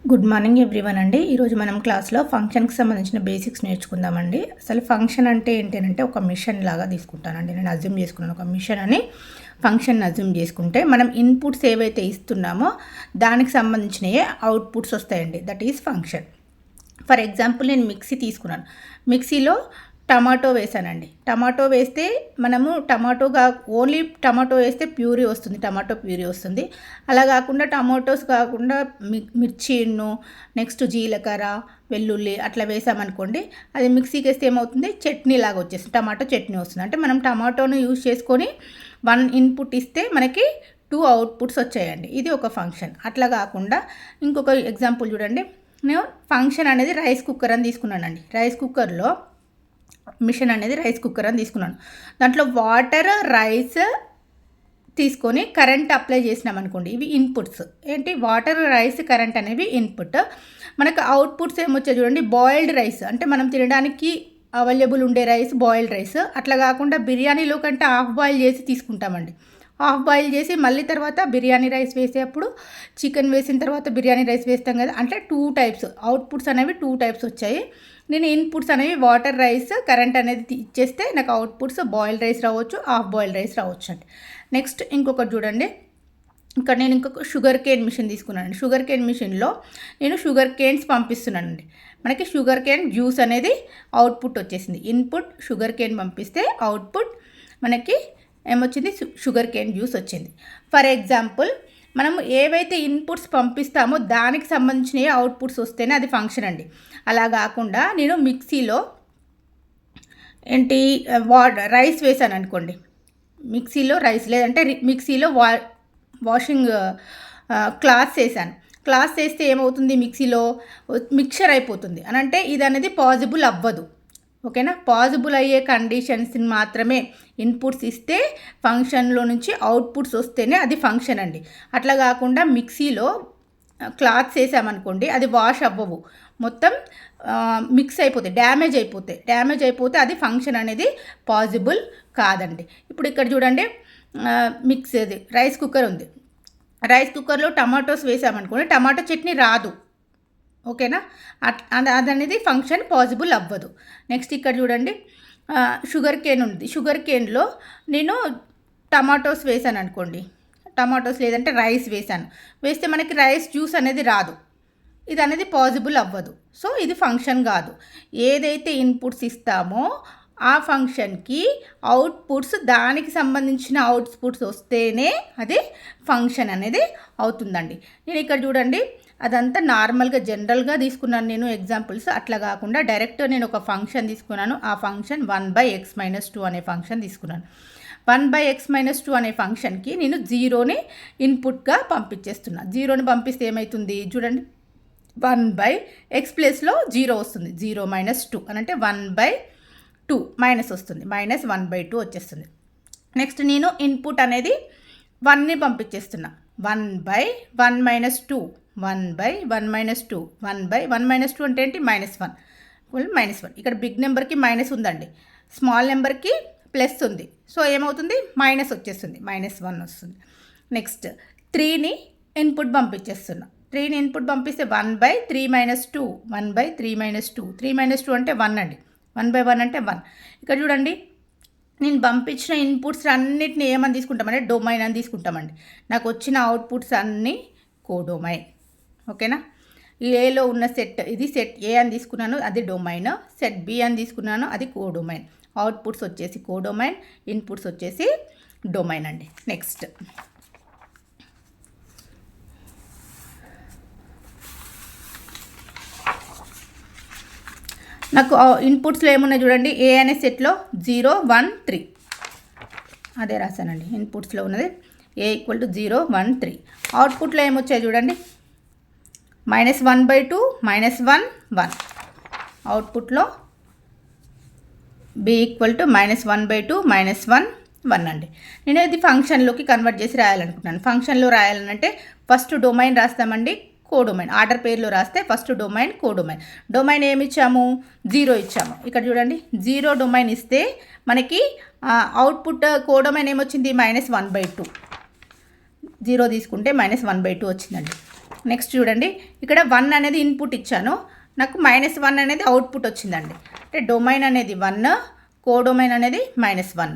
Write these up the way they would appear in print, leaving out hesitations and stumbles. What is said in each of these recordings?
Good morning everyone అండి. ఈరోజు మనం క్లాస్లో ఫంక్షన్కి సంబంధించిన బేసిక్స్ నేర్చుకుందామండి. అసలు ఫంక్షన్ అంటే ఏంటంటే ఒక మిషన్ లాగా తీసుకుంటానండి. నేను అజ్యూమ్ చేసుకున్నాను ఒక మిషన్ అని ఫంక్షన్ అజ్యూమ్ చేసుకుంటే మనం ఇన్పుట్స్ ఏవైతే ఇస్తున్నామో దానికి సంబంధించినవి అవుట్పుట్స్ వస్తాయండి. That is function. For example నేను మిక్సీ తీసుకున్నాను. మిక్సీలో టమాటో వేసానండి. టమాటో వేస్తే మనము ఓన్లీ టమాటో వేస్తే ప్యూరీ వస్తుంది, టమాటో ప్యూరీ వస్తుంది. అలా కాకుండా టమాటోస్ కాకుండా మిర్చిను నెక్స్ట్ జీలకర్ర వెల్లుల్లి అట్లా వేసామనుకోండి, అది మిక్సీకి వేస్తే ఏమవుతుంది, చట్నీ లాగా వచ్చేస్తుంది, టమాటో చట్నీ వస్తుంది. అంటే మనం టమాటోను యూజ్ చేసుకొని 1 ఇన్పుట్ ఇస్తే మనకి 2 అవుట్పుట్స్ వచ్చాయండి. ఇది ఒక ఫంక్షన్. అట్లా కాకుండా ఇంకొక ఎగ్జాంపుల్ చూడండి. నేను ఫంక్షన్ అనేది రైస్ కుక్కర్ అని తీసుకున్నానండి. రైస్ కుక్కర్లో మిషన్ అనేది రైస్ కుక్కర్ అని తీసుకున్నాను. దాంట్లో వాటర్ రైస్ తీసుకొని కరెంట్ అప్లై చేసినాం అనుకోండి, ఇవి ఇన్పుట్స్. ఏంటి, వాటర్ రైస్ కరెంట్ అనేవి ఇన్పుట్. మనకు అవుట్పుట్స్ ఏమొచ్చాయి చూడండి. బాయిల్డ్ రైస్ అంటే మనం తినడానికి అవైలబుల్ ఉండే రైస్ బాయిల్డ్ రైస్. అట్లా కాకుండా బిర్యానీలో కంటే హాఫ్ బాయిల్ చేసి తీసుకుంటామండి. హాఫ్ బాయిల్ చేసి మళ్ళీ తర్వాత బిర్యానీ రైస్ వేసేటప్పుడు చికెన్ వేసిన తర్వాత బిర్యానీ రైస్ వేస్తాం కదా, అంటే 2 టైప్స్ అవుట్పుట్స్ అనేవి 2 టైప్స్ వచ్చాయి. నేను ఇన్పుట్స్ అనేవి వాటర్ రైస్ కరెంట్ అనేది ఇచ్చేస్తే నాకు అవుట్పుట్స్ బాయిల్డ్ రైస్ రావచ్చు, హాఫ్ బాయిల్డ్ రైస్ రావచ్చు అండి. నెక్స్ట్ ఇంకొకటి చూడండి. ఇక్కడ నేను ఇంకొక షుగర్ కేన్ మిషన్ తీసుకున్నానండి. షుగర్ కేన్ మిషన్లో నేను షుగర్ కేన్స్ పంపిస్తున్నానండి. మనకి షుగర్ కేన్ జ్యూస్ అనేది అవుట్పుట్ వచ్చేసింది. ఇన్పుట్ షుగర్ కేన్ పంపిస్తే అవుట్పుట్ మనకి ఏమొచ్చింది, షుగర్ కేన్ జ్యూస్ వచ్చింది. ఫర్ ఎగ్జాంపుల్ మనము ఏవైతే ఇన్పుట్స్ పంపిస్తామో దానికి సంబంధించిన అవుట్పుట్స్ వస్తేనే అది ఫంక్షన్ అండి. అలా కాకుండా నేను మిక్సీలో రైస్ వేసాను అనుకోండి, మిక్సీలో రైస్ లేదంటే మిక్సీలో వాషింగ్ క్లాత్స్ వేసాను. క్లాత్స్ వేస్తే ఏమవుతుంది, మిక్సీలో మిక్చర్ అయిపోతుంది అని అంటే ఇది అనేది పాసిబుల్ అవ్వదు. ఓకేనా, పాసిబుల్ అయ్యే కండిషన్స్ని మాత్రమే ఇన్పుట్స్ ఇస్తే ఫంక్షన్లో నుంచి అవుట్పుట్స్ వస్తేనే అది ఫంక్షన్ అండి. అట్లా కాకుండా మిక్సీలో క్లాత్స్ వేసామనుకోండి, అది వాష్ అవ్వవు, మొత్తం మిక్స్ అయిపోతాయి, డ్యామేజ్ అయిపోతే అది ఫంక్షన్ అనేది పాసిబుల్ కాదండి. ఇప్పుడు ఇక్కడ చూడండి, రైస్ కుక్కర్ ఉంది. రైస్ కుక్కర్లో టమాటోస్ వేసామనుకోండి, టమాటో చట్నీ రాదు. ఓకేనా, అదనేది ఫంక్షన్ పాసిబుల్ అవ్వదు. నెక్స్ట్ ఇక్కడ చూడండి, షుగర్ కేన్ ఉంది. షుగర్ కేన్లో నేను టమాటోస్ వేసాను అనుకోండి, టమాటోస్ లేదంటే రైస్ వేస్తే మనకి రైస్ జ్యూస్ అనేది రాదు. ఇది అనేది పాసిబుల్ అవ్వదు. సో ఇది ఫంక్షన్ కాదు. ఏదైతే ఇన్పుట్స్ ఇస్తామో ఆ ఫంక్షన్కి అవుట్పుట్స్, దానికి సంబంధించిన అవుట్పుట్స్ వస్తేనే అది ఫంక్షన్ అనేది అవుతుందండి. నేను ఇక్కడ చూడండి, అదంతా నార్మల్గా జనరల్గా తీసుకున్నాను నేను ఎగ్జాంపుల్స్. అట్లా కాకుండా డైరెక్ట్ నేను ఒక ఫంక్షన్ తీసుకున్నాను. ఆ ఫంక్షన్ 1/x-2 అనే ఫంక్షన్ తీసుకున్నాను. 1/x-2 అనే ఫంక్షన్కి నేను 0ని ఇన్పుట్గా పంపించేస్తున్నా. 0ని పంపిస్తే ఏమవుతుంది చూడండి, 1/x ప్లేస్లో 0 వస్తుంది. 0-2 అని అంటే 1/2 మైనస్ వస్తుంది, -1/2 వచ్చేస్తుంది. నెక్స్ట్ నేను ఇన్పుట్ అనేది 1ని పంపించేస్తున్నా. 1/1-2 1/1-2 1/1-2 అంటే ఏంటి, -1 ఇక్కడ బిగ్ నెంబర్కి మైనస్ ఉందండి, స్మాల్ నెంబర్కి ప్లస్ ఉంది. సో ఏమవుతుంది, మైనస్ వచ్చేస్తుంది, -1 వస్తుంది. నెక్స్ట్ 3ని ఇన్పుట్ పంపించేస్తున్నా. 3ని ఇన్పుట్ పంపిస్తే 1/3-2 1/3-2 3-2 అంటే 1 అండి. 1/1 అంటే 1. ఇక్కడ చూడండి, నేను పంపించిన ఇన్పుట్స్ అన్నిటిని ఏమని తీసుకుంటామంటే డొమైన్ అని తీసుకుంటామండి. నాకు వచ్చిన అవుట్పుట్స్ అన్నీ కోడొమైన్. ఓకేనా, ఏలో ఉన్న సెట్, ఇది సెట్ ఏ అని తీసుకున్నాను, అది డొమైన్. సెట్ బి అని తీసుకున్నాను, అది కోడొమైన్. అవుట్పుట్స్ వచ్చేసి కోడొమైన్, ఇన్పుట్స్ వచ్చేసి డొమైన్ అండి. నెక్స్ట్ నాకు ఇన్పుట్స్లో ఏమున్నాయి చూడండి, ఏ అనే సెట్లో 0, 1, 3 అదే రాశానండి. ఇన్పుట్స్లో ఉన్నది ఏ = 0, 1, 3. అవుట్పుట్లో ఏమొచ్చాయి చూడండి, -1/2 -1 1. అవుట్పుట్లో b = -1/2 -1 1 అండి. నేను ఇది ఫంక్షన్లోకి కన్వర్ట్ చేసి రాయాలనుకుంటున్నాను. ఫంక్షన్లో రాయాలంటే ఫస్ట్ డొమైన్ రాస్తామండి, కోడొమైన్. ఆర్డర్ పేర్లో రాస్తే ఫస్ట్ డొమైన్, కోడొమైన్. డొమైన్ ఏమి ఇచ్చాము, 0 ఇచ్చాము. ఇక్కడ చూడండి, 0 డొమైన్ ఇస్తే మనకి అవుట్పుట్ కోడొమైన్ ఏమొచ్చింది, -1/2. 0 తీసుకుంటే -1/2 వచ్చిందండి. నెక్స్ట్ చూడండి, ఇక్కడ 1 అనేది ఇన్పుట్ ఇచ్చాను, నాకు -1 అనేది అవుట్పుట్ వచ్చిందండి. అంటే డొమైన్ అనేది 1, కోడొమైన్ అనేది -1.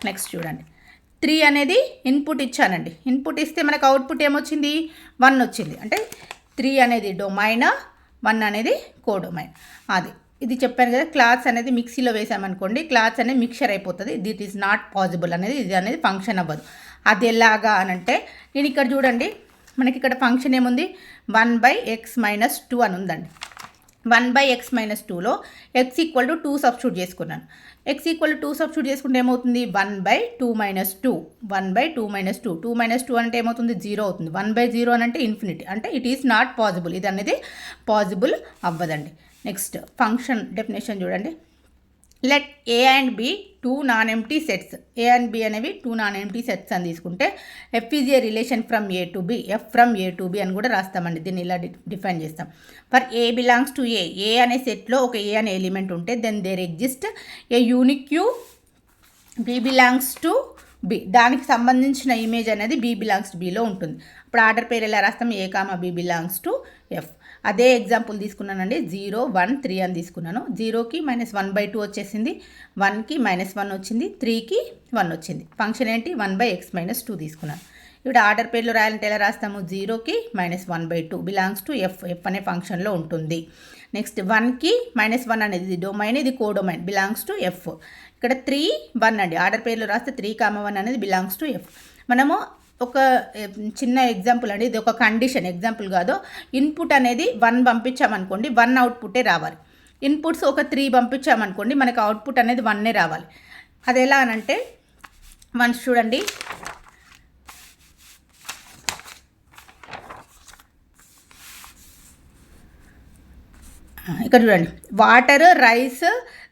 నెక్స్ట్ చూడండి, 3 అనేది ఇన్పుట్ ఇచ్చానండి. ఇన్పుట్ ఇస్తే మనకు అవుట్పుట్ ఏమొచ్చింది, 1 వచ్చింది. అంటే 3 అనేది డొమైన్, 1 అనేది కోడొమైన్. ఇది చెప్పాను కదా, క్లాత్స్ అనేది మిక్సీలో వేసామనుకోండి, క్లాత్స్ అనేది మిక్చర్ అయిపోతుంది. దిట్ ఈజ్ నాట్ పాసిబుల్ అనేది, ఇది అనేది ఫంక్షన్ అవ్వదు. అది ఎలాగా అనంటే, నేను ఇక్కడ చూడండి, మనకి ఇక్కడ ఫంక్షన్ ఏముంది, 1/x-2 అని ఉందండి. 1/x-2లో x = 2 సబ్స్టిట్యూట్ చేసుకున్నాను. x = 2 సబ్స్టిట్యూట్ చేసుకుంటే ఏమవుతుంది, 1/2 - 2. 1/2 - 2. 2 - 2 అంటే ఏమవుతుంది, 0 అవుతుంది. 1/0 అని అంటే ఇన్ఫినిటీ, అంటే ఇట్ ఈస్ నాట్ పాసిబుల్. ఇది అనేది పాసిబుల్ అవ్వదండి. నెక్స్ట్ ఫంక్షన్ డెఫినేషన్ చూడండి. Let A and B 2 non empty sets. A and B అనేవి 2 నాన్ ఎంప్టీ సెట్స్ అని తీసుకుంటే F is a relation from A to B, F from A to B అని కూడా రాస్తామండి. దీన్ని ఇలా డిఫైన్ చేస్తాం. For A belongs to A అనే సెట్లో ఒక A అనే ఎలిమెంట్ ఉంటే then there exist a unique q B belongs to B. దానికి సంబంధించిన ఇమేజ్ అనేది B బిలాంగ్స్ టు Bలో ఉంటుంది. ఇప్పుడు ఆర్డర్ పేరు ఎలా రాస్తాం, A, B belongs to F. అదే ఎగ్జాంపుల్ తీసుకున్నానండి. 0, 1, 3 అని తీసుకున్నాను. 0కి -1/2 వచ్చేసింది, 1కి -1 వచ్చింది, 3కి 1 వచ్చింది. ఫంక్షన్ ఏంటి, 1/x-2 తీసుకున్నాను. ఇప్పుడు ఆర్డర్ పేర్లో రాయాలంటే ఎలా రాస్తాము, 0కి -1/2 బిలాంగ్స్ టు F అనే ఫంక్షన్లో ఉంటుంది. నెక్స్ట్ 1కి -1 అనేది డొమైన్, ఇది కోడొమైన్, బిలాంగ్స్ టు F. ఇక్కడ 3, 1 అండి. ఆర్డర్ పేర్లో రాస్తే 3, 1 అనేది బిలాంగ్స్ టు F. మనము ఒక చిన్న ఎగ్జాంపుల్ అండి, ఇది ఒక కండిషన్, ఎగ్జాంపుల్ కాదు. ఇన్పుట్ అనేది 1 పంపించామనుకోండి, 1 అవుట్పుట్టే రావాలి. ఇన్పుట్స్ ఒక 3 పంపించామనుకోండి, మనకు అవుట్పుట్ అనేది 1 రావాలి. అది ఎలా అనంటే, వన్స్ చూడండి, ఇక్కడ చూడండి, వాటర్, రైస్,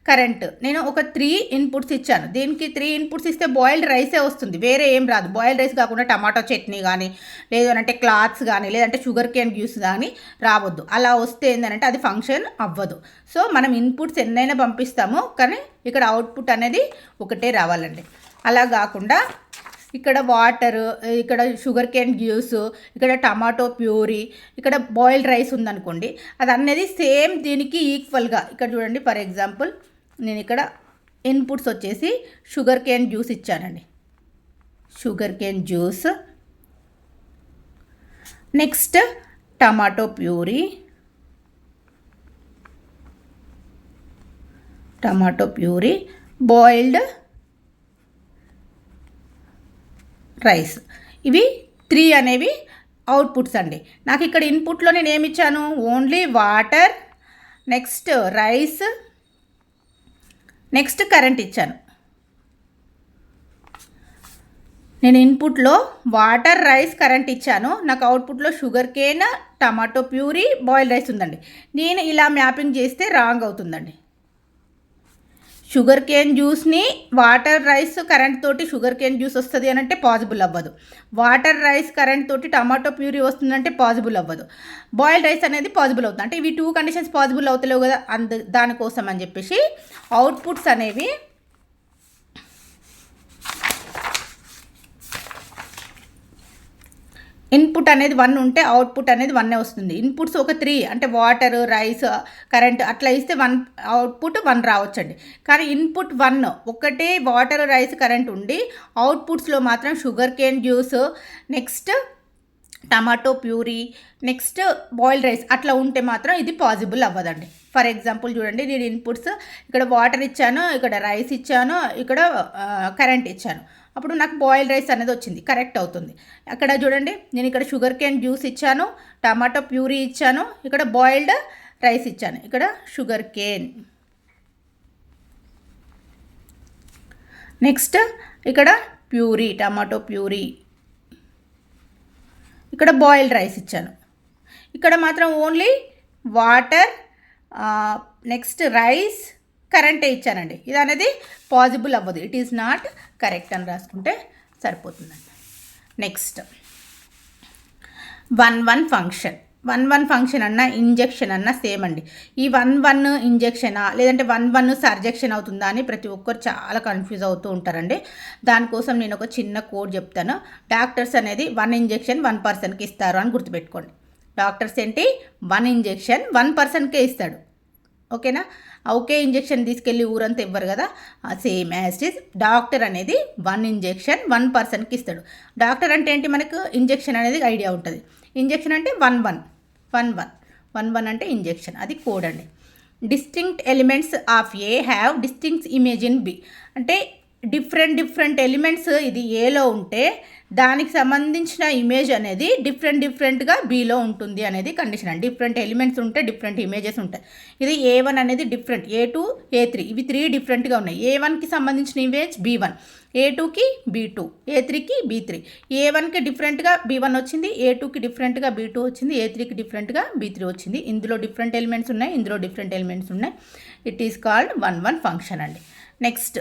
కరెంట్. నేను ఒక 3 ఇన్పుట్స్ ఇచ్చాను. దీనికి 3 ఇన్పుట్స్ ఇస్తే బాయిల్డ్ రైసే వస్తుంది, వేరే ఏం రాదు. బాయిల్డ్ రైస్ కాకుండా టమాటో చట్నీ కానీ, లేదంటే క్లాత్స్ కానీ, లేదంటే షుగర్ కేన్ జ్యూస్ కానీ రావద్దు. అలా వస్తే ఏంటంటే అది ఫంక్షన్ అవ్వదు. సో మనం ఇన్పుట్స్ ఎన్నైనా పంపిస్తాము, కానీ ఇక్కడ అవుట్పుట్ అనేది ఒకటే రావాలండి. అలా కాకుండా ఇక్కడ వాటర్, ఇక్కడ షుగర్ కేన్ జ్యూస్, ఇక్కడ టమాటో ప్యూరీ, ఇక్కడ బాయిల్డ్ రైస్ ఉందనుకోండి, అది అనేది సేమ్ దీనికి ఈక్వల్గా. ఇక్కడ చూడండి, ఫర్ ఎగ్జాంపుల్ నేను ఇక్కడ ఇన్పుట్స్ వచ్చేసి షుగర్ కేన్ జ్యూస్ ఇచ్చానండి. Sugar cane juice, next tomato puree, boiled rice. ఇవి 3 అనేవి అవుట్పుట్స్ అండి. నాకు ఇక్కడ ఇన్పుట్లో నేను ఏమి ఇచ్చాను, only water, next rice, next current ఇచ్చాను. నేను ఇన్పుట్లో వాటర్, రైస్, కరెంట్ ఇచ్చాను. నాకు అవుట్పుట్లో sugar cane, tomato puree, boiled rice ఉందండి. నేను ఇలా మ్యాపింగ్ చేస్తే రాంగ్ అవుతుందండి. షుగర్ కేన్ జ్యూస్ని వాటర్, రైస్, కరెంట్ తోటి షుగర్ కేన్ జ్యూస్ వస్తుంది అని అంటే పాసిబుల్ అవ్వదు. వాటర్, రైస్, కరెంట్ తోటి టమాటో ప్యూరీ వస్తుందంటే పాసిబుల్ అవ్వదు. బాయిల్డ్ రైస్ అనేది పాసిబుల్ అవుతుంది. అంటే ఇవి 2 కండిషన్స్ పాసిబుల్ అవుతలేవు కదా, దానికోసం అని చెప్పేసి అవుట్పుట్స్ అనేవి ఇన్పుట్ అనేది 1 ఉంటే అవుట్పుట్ అనేది 1 వస్తుంది. ఇన్పుట్స్ ఒక 3 అంటే వాటర్, రైస్, కరెంట్ అట్లా ఇస్తే 1 అవుట్పుట్ 1 రావచ్చండి. కానీ ఇన్పుట్ 1 ఒకటే వాటర్, రైస్, కరెంట్ ఉండి అవుట్పుట్స్లో మాత్రం sugar cane juice, next tomato puree, next boiled rice అట్లా ఉంటే మాత్రం ఇది పాసిబుల్ అవ్వదండి. ఫర్ ఎగ్జాంపుల్ చూడండి, నేను ఇన్పుట్స్ ఇక్కడ వాటర్ ఇచ్చాను, ఇక్కడ రైస్ ఇచ్చాను, ఇక్కడ కరెంట్ ఇచ్చాను. అప్పుడు నాకు బాయిల్డ్ రైస్ అనేది వచ్చింది, కరెక్ట్ అవుతుంది. అక్కడ చూడండి, నేను ఇక్కడ షుగర్ కేన్ జ్యూస్ ఇచ్చాను, టమాటో ప్యూరీ ఇచ్చాను, ఇక్కడ బాయిల్డ్ రైస్ ఇచ్చాను, ఇక్కడ షుగర్ కేన్, నెక్స్ట్ ఇక్కడ ప్యూరీ, టమాటో ప్యూరీ, ఇక్కడ బాయిల్డ్ రైస్ ఇచ్చాను. ఇక్కడ మాత్రం ఓన్లీ వాటర్, నెక్స్ట్ రైస్, కరెంటే ఇచ్చానండి. ఇది అనేది పాసిబుల్ అవ్వదు, ఇట్ ఈస్ నాట్ కరెక్ట్ అని రాసుకుంటే సరిపోతుందండి. Next 1-1 function. 1-1 ఫంక్షన్ అన్న ఇంజెక్షన్ అన్న సేమ్ అండి. ఈ 1-1 ఇంజెక్షనా లేదంటే 1-1 సర్జెక్షన్ అవుతుందా అని ప్రతి ఒక్కరు చాలా కన్ఫ్యూజ్ అవుతూ ఉంటారండి. దానికోసం నేను ఒక చిన్న కోడ్ చెప్తాను. డాక్టర్స్ అనేది 1 ఇంజెక్షన్ 1 పర్సన్కి ఇస్తారు అని గుర్తుపెట్టుకోండి. డాక్టర్స్ ఏంటి 1 ఇంజెక్షన్ 1 పర్సన్కే ఇస్తాడు. ఓకేనా, ఒకే ఇంజెక్షన్ తీసుకెళ్ళి ఊరంతా ఇవ్వరు కదా, same as it is doctor అనేది 1 ఇంజెక్షన్ 1 పర్సన్కి ఇస్తాడు. డాక్టర్ అంటే ఏంటి, మనకు ఇంజెక్షన్ అనేది ఐడియా ఉంటుంది. ఇంజెక్షన్ అంటే 1 అంటే ఇంజెక్షన్, అది కోడ్ అండి. Distinct elements of A have distinct image in B. అంటే డిఫరెంట్ ఎలిమెంట్స్ ఇది ఏలో ఉంటే దానికి సంబంధించిన ఇమేజ్ అనేది డిఫరెంట్గా బీలో ఉంటుంది అనేది కండిషన్ అండి. డిఫరెంట్ ఎలిమెంట్స్ ఉంటే డిఫరెంట్ ఇమేజెస్ ఉంటాయి. ఇది A1 అనేది డిఫరెంట్, A2 A3 ఇవి 3 డిఫరెంట్గా ఉన్నాయి. A1కి సంబంధించిన ఇమేజ్ B1, A2కి B2, A3కి B3. A1కి డిఫరెంట్గా B1 వచ్చింది, A2కి డిఫరెంట్గా B2 వచ్చింది, A3కి డిఫరెంట్గా B3 వచ్చింది. ఇందులో డిఫరెంట్ ఎలిమెంట్స్ ఉన్నాయి, ఇందులో డిఫరెంట్ ఎలిమెంట్స్ ఉన్నాయి. ఇట్ ఈస్ కాల్డ్ 1 ఫంక్షన్ అండి. నెక్స్ట్,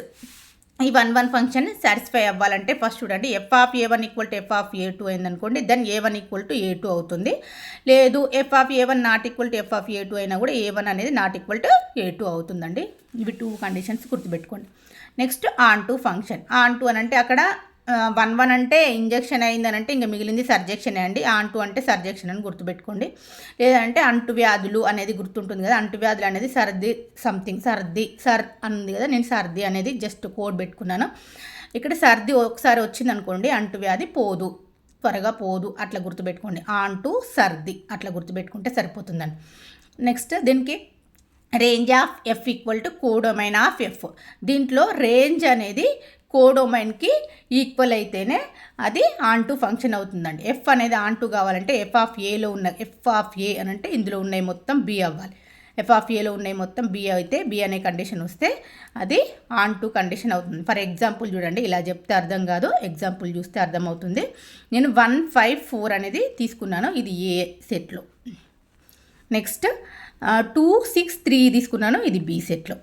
ఈ 1 ఫంక్షన్ సాటిస్ఫై అవ్వాలంటే ఫస్ట్ చూడండి, F of A1 equal to F of A2 అయిందనుకోండి, then A1 equal to A2 అవుతుంది. లేదు F of A1 not equal to F of A2 అయినా కూడా A1 అనేది నాట్ ఈక్వల్ టు A2 అవుతుందండి. ఇవి 2 కండిషన్స్ గుర్తుపెట్టుకోండి. Next on to function. On to అని అంటే అక్కడ 1 అంటే ఇంజెక్షన్ అయిందనంటే ఇంకా మిగిలింది సర్జెక్షన్ అండి. ఆన్ టు అంటే సర్జెక్షన్ అని గుర్తుపెట్టుకోండి. లేదంటే అంటువ్యాధులు అనేది గుర్తుంటుంది కదా, అంటువ్యాధులు అనేది సర్ది ఉంది కదా, నేను సర్ది అనేది జస్ట్ కోడ్ పెట్టుకున్నాను. ఇక్కడ సర్ది ఒకసారి వచ్చింది అనుకోండి, అంటువ్యాధి త్వరగా పోదు అట్లా గుర్తుపెట్టుకోండి. ఆన్ టు సర్ది అట్లా గుర్తుపెట్టుకుంటే సరిపోతుందండి. నెక్స్ట్ దీనికి range of F equal to codomain of F. దీంట్లో రేంజ్ అనేది కోడొమైన్కి ఈక్వల్ అయితేనే అది ఆన్ టు ఫంక్షన్ అవుతుందండి. ఎఫ్ అనేది ఆన్ టు కావాలంటే ఎఫ్ ఆఫ్ ఏలో ఉన్న ఎఫ్ ఆఫ్ ఏ అని అంటే ఇందులో ఉన్నాయి మొత్తం బి అవ్వాలి. ఎఫ్ ఆఫ్ ఏలో ఉన్నాయి మొత్తం బి అయితే బి అనే కండిషన్ వస్తే అది ఆన్ టు కండిషన్ అవుతుంది. ఫర్ ఎగ్జాంపుల్ చూడండి, ఇలా చెప్తే అర్థం కాదు, ఎగ్జాంపుల్ చూస్తే అర్థమవుతుంది. నేను 1 5 4 అనేది తీసుకున్నాను, ఇది ఏ సెట్లో. నెక్స్ట్ 2 6 3 తీసుకున్నాను, ఇది బి సెట్లో.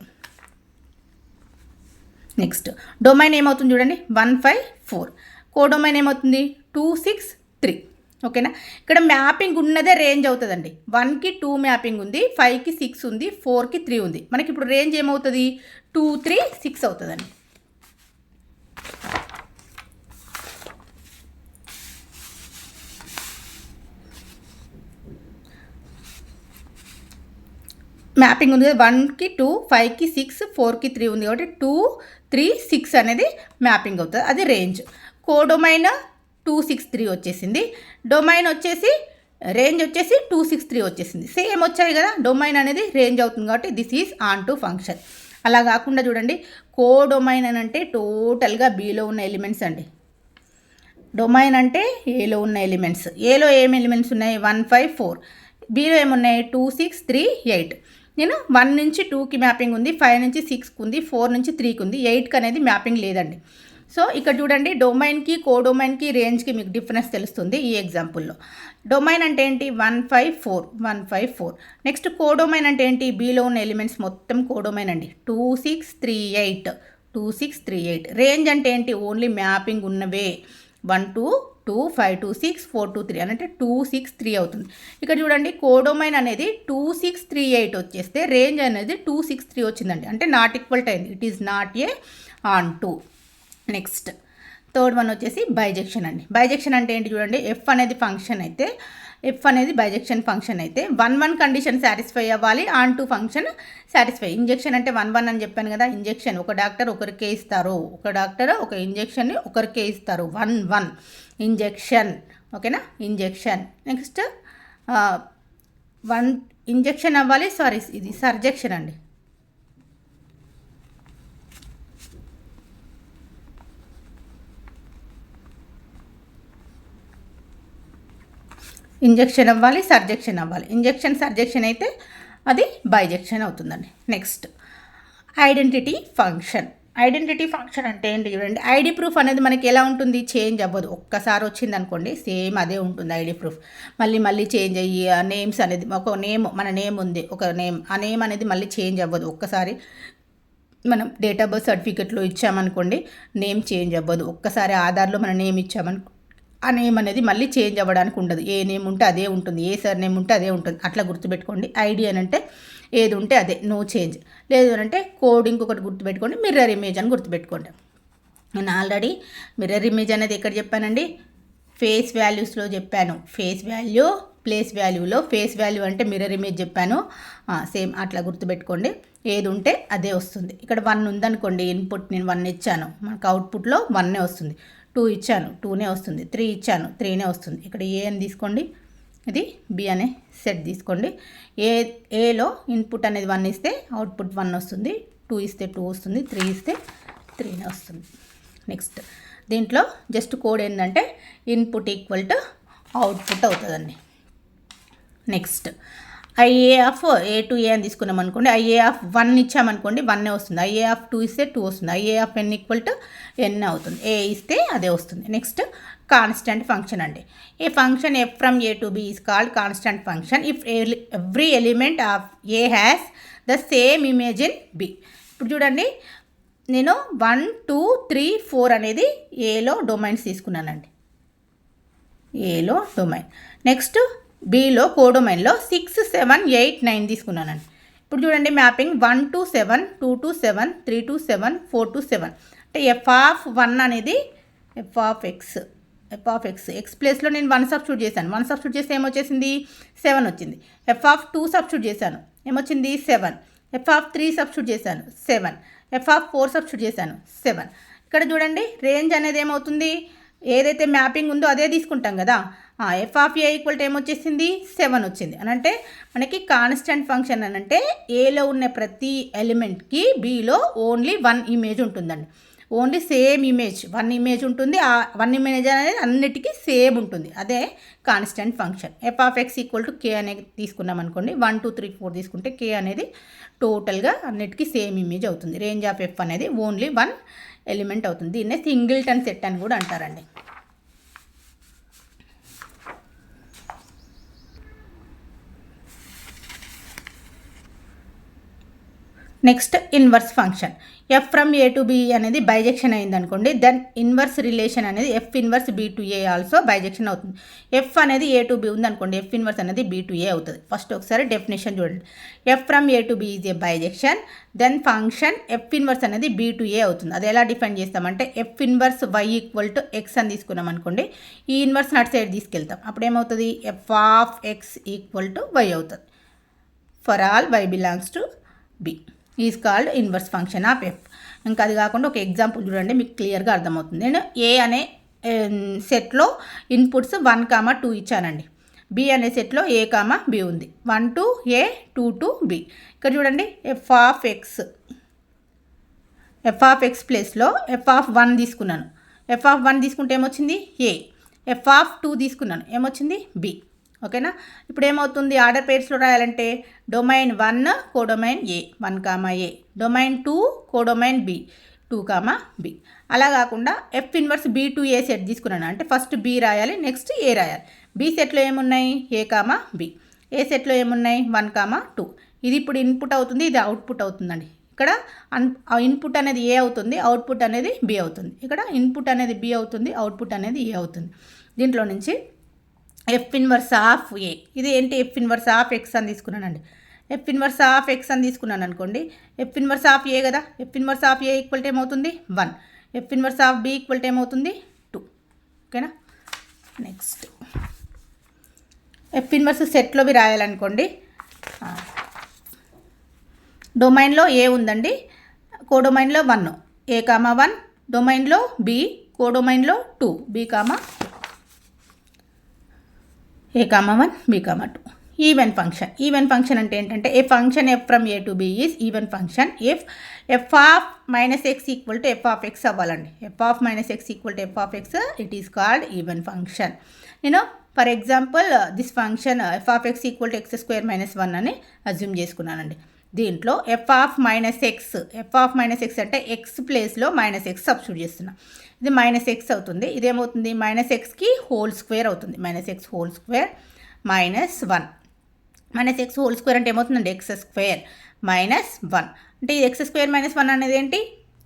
నెక్స్ట్ డొమైన్ ఏమవుతుంది చూడండి, 1 5 4. కోడొమైన్ ఏమవుతుంది 2 6 3. ఓకేనా, ఇక్కడ మ్యాపింగ్ ఉన్నదే రేంజ్ అవుతుందండి. 1కి 2 మ్యాపింగ్ ఉంది, 5కి 6 ఉంది, 4కి 3 ఉంది. మనకి ఇప్పుడు రేంజ్ ఏమవుతుంది 2 3 6 అవుతుందండి. మ్యాపింగ్ ఉంది కదా, 1కి 2 5కి 6 4కి 3 ఉంది కాబట్టి 2 3 6 అనేది మ్యాపింగ్ అవుతుంది, అది రేంజ్. కోడొమైన్ 2 6 3 వచ్చేసింది. డొమైన్ వచ్చేసి రేంజ్ వచ్చేసి 2 6 3 వచ్చేసింది. సేమ్ వచ్చాయి కదా, డొమైన్ అనేది రేంజ్ అవుతుంది కాబట్టి this is on to function. అలా కాకుండా చూడండి, కోడొమైన్ అని అంటే టోటల్గా బీలో ఉన్న ఎలిమెంట్స్ అండి. డొమైన్ అంటే ఏలో ఉన్న ఎలిమెంట్స్. ఏలో ఏం ఎలిమెంట్స్ ఉన్నాయి 1 5 4. బీలో ఏమున్నాయి 2 6 3 8. నేను 1 నుంచి 2కి మ్యాపింగ్ ఉంది, 5 నుంచి 6కి ఉంది, 4 నుంచి 3కి ఉంది, 8కి అనేది మ్యాపింగ్ లేదండి. సో ఇక్కడ చూడండి, డొమైన్కి కోడొమైన్కి రేంజ్కి మీకు డిఫరెన్స్ తెలుస్తుంది ఈ ఎగ్జాంపుల్లో. డొమైన్ అంటే ఏంటి 1 5 4. నెక్స్ట్ కోడొమైన్ అంటే ఏంటి, బీలో ఉన్న ఎలిమెంట్స్ మొత్తం కోడొమైన్ అండి. 2 6 3 8. రేంజ్ అంటే ఏంటి, ఓన్లీ మ్యాపింగ్ ఉన్నవే. 1 2 2 5 2 6 4 2 3 అని అంటే 2 6 3 అవుతుంది. ఇక్కడ చూడండి, కోడొమైన్ అనేది 2 6 3 8 వచ్చేస్తే రేంజ్ అనేది 2 6 3 వచ్చిందండి, అంటే నాట్ ఈక్వల్ టు అయింది. It is not A on to. Next third one వచ్చేసి బైజెక్షన్ అండి. బైజెక్షన్ అంటే ఏంటి చూడండి, ఎఫ్ అనేది ఫంక్షన్ అయితే, ఎఫ్ అనేది బైజెక్షన్ ఫంక్షన్ అయితే 1 కండిషన్ సాటిస్ఫై అవ్వాలి, on to function satisfy. Injection అంటే 1 అని చెప్పాను కదా, ఇంజెక్షన్ ఒక డాక్టర్ ఒకరికే ఇస్తారు, ఒక డాక్టర్ ఒక ఇంజెక్షన్ని ఒకరికే ఇస్తారు. 1 ఇంజెక్షన్. ఓకేనా, ఇంజెక్షన్. నెక్స్ట్ 1 ఇంజెక్షన్ అవ్వాలి, సారీ ఇది సర్జెక్షన్ అండి. ఇంజెక్షన్ అవ్వాలి, సర్జెక్షన్ అవ్వాలి. ఇంజెక్షన్ సర్జెక్షన్ అయితే అది బైజెక్షన్ అవుతుందండి. Next identity function. Identity function అంటే ఏంటి చూడండి, ఐడి ప్రూఫ్ అనేది మనకి ఎలా ఉంటుంది, చేంజ్ అవ్వదు. ఒక్కసారి వచ్చింది అనుకోండి సేమ్ అదే ఉంటుంది ఐడి ప్రూఫ్. మళ్ళీ చేంజ్ అయ్యి నేమ్స్ అనేది ఒక నేమ్, మన నేమ్ ఉంది ఒక నేమ్, ఆ నేమ్ అనేది మళ్ళీ చేంజ్ అవ్వదు. ఒక్కసారి మనం డేట్ ఆఫ్ బర్త్ సర్టిఫికెట్లో ఇచ్చామనుకోండి నేమ్ చేంజ్ అవ్వదు. ఒక్కసారి ఆధార్లో మన నేమ్ ఇచ్చామనుకో ఆ నేమ్ అనేది మళ్ళీ చేంజ్ అవ్వడానికి ఉండదు. ఏ నేమ్ ఉంటే అదే ఉంటుంది, ఏ సర్ నేమ్ ఉంటే అదే ఉంటుంది. అట్లా గుర్తుపెట్టుకోండి. ఐడి అని అంటే ఏది ఉంటే అదే, నో చేంజ్. లేదు అని అంటే కోడ్ ఇంకొకటి గుర్తుపెట్టుకోండి, మిర్రర్ ఇమేజ్ అని గుర్తుపెట్టుకోండి. నేను ఆల్రెడీ మిర్రర్ ఇమేజ్ అనేది ఎక్కడ చెప్పానండి, ఫేస్ వాల్యూస్లో చెప్పాను. ఫేస్ వాల్యూ ప్లేస్ వాల్యూలో ఫేస్ వాల్యూ అంటే మిర్రర్ ఇమేజ్ చెప్పాను, సేమ్ అట్లా గుర్తుపెట్టుకోండి. ఏది ఉంటే అదే వస్తుంది. ఇక్కడ 1 ఉందనుకోండి, ఇన్పుట్ నేను 1 ఇచ్చాను, మనకు అవుట్పుట్లో 1 వస్తుంది. 2 ఇచ్చాను, 2 వస్తుంది. 3 ఇచ్చాను, 3 వస్తుంది. ఇక్కడ ఏ అని తీసుకోండి, ఇది బి అనే సెట్ తీసుకోండి. ఏలో ఇన్పుట్ అనేది 1 ఇస్తే అవుట్పుట్ 1 వస్తుంది, 2 ఇస్తే 2 వస్తుంది, 3 ఇస్తే 3 వస్తుంది. నెక్స్ట్ దీంట్లో జస్ట్ కోడ్ ఏంటంటే ఇన్పుట్ ఈక్వల్ టు అవుట్పుట్ అవుతుందండి. Next IA of A to A అని తీసుకున్నాం అనుకోండి, ఐఏ ఆఫ్ 1 ఇచ్చామనుకోండి 1 వస్తుంది. ఐఏ ఆఫ్ 2 ఇస్తే 2 వస్తుంది. IA of n equal to n అవుతుంది. ఏ ఇస్తే అదే వస్తుంది. నెక్స్ట్ కాన్స్టెంట్ ఫంక్షన్ అండి. A function F from A to B is called constant function if every element of A has the same image in B. ఇప్పుడు చూడండి, నేను 1 2 3 4 అనేది ఏలో డొమైన్స్ తీసుకున్నానండి, ఏలో డొమైన్. నెక్స్ట్ బిలో కోడొమైన్లో 6 7 8 9 తీసుకున్నానండి. ఇప్పుడు చూడండి mapping 1 to 7 2 to 7 3 to 7 4 to 7 అంటే ఎఫ్ ఆఫ్ 1 అనేది ఎఫ్ ఆఫ్ ఎక్స్ ప్లేస్లో నేను 1 సబ్స్టిట్యూట్ చేశాను. 1 సబ్స్టిట్యూట్ చేస్తే ఏమొచ్చేసింది 7 వచ్చింది. ఎఫ్ ఆఫ్ 2 సబ్స్టిట్యూట్ చేశాను, ఏమొచ్చింది 7. ఎఫ్ ఆఫ్ 3 సబ్స్టిట్యూట్ చేశాను 7. ఎఫ్ ఆఫ్ 4 సబ్స్టిట్యూట్ చేశాను 7. ఇక్కడ చూడండి రేంజ్ అనేది ఏమవుతుంది, ఏదైతే మ్యాపింగ్ ఉందో అదే తీసుకుంటాం కదా. F of A equal to ఏమొచ్చేసింది 7 వచ్చింది. అని అంటే మనకి కాన్స్టెంట్ ఫంక్షన్ అని అంటే ఏలో ఉన్న ప్రతి ఎలిమెంట్కి బిలో ఓన్లీ 1 ఇమేజ్ ఉంటుందండి. ఓన్లీ సేమ్ ఇమేజ్ 1 ఇమేజ్ ఉంటుంది. ఆ 1 ఇమేజ్ అనేది అన్నిటికీ సేమ్ ఉంటుంది, అదే constant function. F of x equal to K అనేది తీసుకున్నాం అనుకోండి, 1 2 3 4 తీసుకుంటే కే అనేది టోటల్గా అన్నిటికీ సేమ్ ఇమేజ్ అవుతుంది. రేంజ్ ఆఫ్ ఎఫ్ అనేది ఓన్లీ 1 ఎలిమెంట్ అవుతుంది. దీన్నే సింగిల్టన్ సెట్ అని కూడా అంటారండి. Next inverse function. F from A to B అనేది బైజెక్షన్ అయింది అనుకోండి, దెన్ ఇన్వర్స్ రిలేషన్ అనేది F inverse B to A also bijection అవుతుంది. ఎఫ్ అనేది ఏ టు బి ఉంది అనుకోండి, ఎఫ్ ఇన్వర్స్ అనేది బి టు ఏ అవుతుంది. ఫస్ట్ ఒకసారి డెఫినేషన్ చూడండి. F from A to B is A bisection, then function F inverse అనేది బి టు ఏ అవుతుంది. అది ఎలా డిఫైన్ చేస్తామంటే F inverse y equal to x అని తీసుకున్నాం అనుకోండి, ఈ ఇన్వర్స్ అటు సైడ్ తీసుకెళ్తాం. అప్పుడు ఏమవుతుంది f of x equal to y అవుతుంది. For all y belongs to B is called inverse function of f. ఇంకా అది కాకుండా ఒక ఎగ్జాంపుల్ చూడండి, మీకు క్లియర్గా అర్థమవుతుంది. నేను ఏ అనే సెట్లో ఇన్పుట్స్ 1 2 ఇచ్చానండి. బి అనే సెట్లో ఏ బి ఉంది. 1 to ఏ 2 to బి. ఇక్కడ చూడండి ఎఫ్ ఆఫ్ ఎక్స్ ప్లేస్లో ఎఫ్ ఆఫ్ 1 తీసుకున్నాను. ఎఫ్ ఆఫ్ 1 తీసుకుంటే ఏమొచ్చింది ఏ. ఎఫ్ ఆఫ్ 2 తీసుకున్నాను, ఏమొచ్చింది బి. ఓకేనా. ఇప్పుడు ఏమవుతుంది ఆర్డర్ పేర్స్లో రాయాలంటే domain 1 codomain A 1 A, domain 2 codomain B 2 B. అలా కాకుండా F inverse B to A set తీసుకున్నాను అంటే ఫస్ట్ బి రాయాలి, నెక్స్ట్ ఏ రాయాలి. బి సెట్లో ఏమున్నాయి ఏ బి, ఏ సెట్లో ఏమున్నాయి 1 2. ఇది ఇప్పుడు ఇన్పుట్ అవుతుంది, ఇది అవుట్పుట్ అవుతుందండి. ఇక్కడ ఇన్పుట్ అనేది ఏ అవుతుంది, అవుట్పుట్ అనేది బి అవుతుంది. ఇక్కడ ఇన్పుట్ అనేది బి అవుతుంది, అవుట్పుట్ అనేది ఏ అవుతుంది. దీంట్లో నుంచి ఎఫ్ ఇన్వర్స్ ఆఫ్ ఏ, ఇది ఏంటి ఎఫ్ ఇన్వర్స్ ఆఫ్ ఎక్స్ అని తీసుకున్నానండి. ఎఫ్ ఇన్వర్స్ ఆఫ్ ఎక్స్ అని తీసుకున్నాను అనుకోండి, ఎఫ్ ఇన్వర్స్ ఆఫ్ ఏ కదా, f inverse of A equal to ఏమవుతుంది 1. F inverse of B equal to ఏమవుతుంది 2. ఓకేనా. నెక్స్ట్ ఎఫ్ ఇన్వర్స్ సెట్లోవి రాయాలనుకోండి, డొమైన్లో ఏ ఉందండి, కోడొమైన్లో 1 ఏ 1, డొమైన్లో బి, కోడొమైన్లో 2 B A 1 B 2. Even function. Even function అంటే ఏంటంటే a function F from A to B is even function if f of minus x equal to F of x అవ్వాలండి. F of minus x equal to F of x, it is called even function. నేను for example this function f of x equal to x square minus 1 అని assume చేసుకున్నానండి. దీంట్లో f of minus x అంటే x ప్లేస్లో minus x substitute చేస్తున్నా. ఇది minus x అవుతుంది, ఇదేమవుతుంది మైనస్ ఎక్స్కి హోల్ స్క్వేర్ అవుతుంది. Minus x whole square minus 1. Minus x whole square అంటే ఏమవుతుందండి ఎక్స్ స్క్వేర్ మైనస్ 1. అంటే ఇది ఎక్స్ స్క్వేర్ మైనస్ 1 అనేది ఏంటి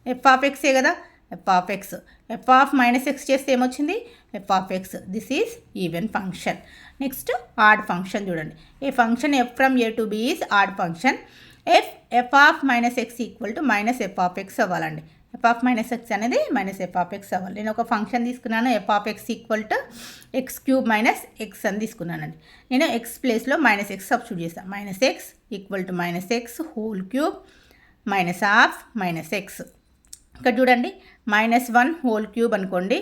ఎఫ్ ఆఫ్ ఎక్సే కదా, f of x. F of minus x చేస్తే ఏమొచ్చింది f of x. This is even function. Next odd function చూడండి. A function F from A to B is odd function f of minus x equal to minus f of x అవ్వాలండి. F of minus x అనేది minus f of x అవ్వాలి. నేను ఒక function తీసుకున్నాను, f of x equal to x cube minus x అని తీసుకున్నానండి. నేను X ప్లేస్లో మైనస్ ఎక్స్ సబ్స్టిట్యూట్ చేస్తాను. Minus x equal to minus x whole cube minus half minus X. ఇక్కడ చూడండి, -1 హోల్ క్యూబ్ అనుకోండి,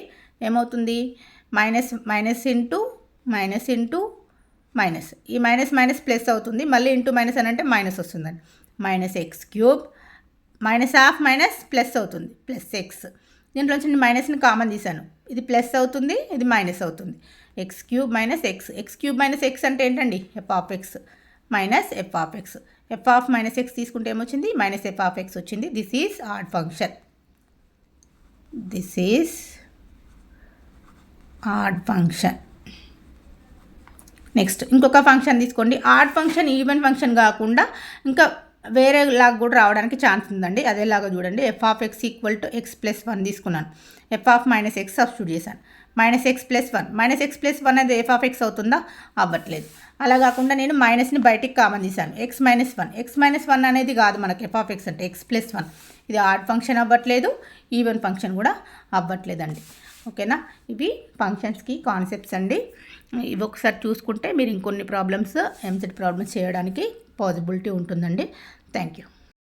ఏమవుతుంది? మైనస్ ఇంటూ మైనస్, ఈ మైనస్ మైనస్ ప్లస్ అవుతుంది, మళ్ళీ ఇంటూ మైనస్ అని అంటే మైనస్ వస్తుందండి. Minus X cube minus half minus plus అవుతుంది, ప్లస్ ఎక్స్. దీంట్లోంచి నేను మైనస్ని కామన్ తీసాను, ఇది ప్లస్ అవుతుంది, ఇది మైనస్ అవుతుంది. X cube minus X, X cube minus x అంటే ఏంటండి? F of X minus f of x. F of minus X తీసుకుంటే ఏమొచ్చింది? మైనస్ ఎఫ్ ఆఫ్ ఎక్స్ వచ్చింది. This is odd function. This is odd function. Next ఇంకొక function తీసుకోండి. Add function even function కాకుండా ఇంకా వేరే లాగా కూడా రావడానికి ఛాన్స్ ఉందండి. అదేలాగా చూడండి, F of x equal to X plus 1 తీసుకున్నాను, f of minus x substitute చేశాను. మైనస్ ఎక్స్ ప్లస్ 1 అనేది ఎఫ్ ఆఫ్ ఎక్స్ అవుతుందా? అవ్వట్లేదు. అలా కాకుండా నేను మైనస్ని బయటికి కామన్ తీశాను, ఎక్స్ మైనస్ 1 అనేది కాదు మనకి ఎఫ్ ఆఫ్ ఎక్స్ అంటే ఎక్స్ ప్లస్ 1. ఇది ఆడ్ ఫంక్షన్ అవ్వట్లేదు, ఈవెన్ ఫంక్షన్ కూడా అవ్వట్లేదండి. ఓకేనా? ఇవి ఫంక్షన్స్కి కాన్సెప్ట్స్ అండి. ఇవి ఒకసారి చూసుకుంటే మీరు ఇంకొన్ని ప్రాబ్లమ్స్ ఎంసెట్ ప్రాబ్లమ్స్ చేయడానికి పాసిబిలిటీ ఉంటుందండి. Thank you.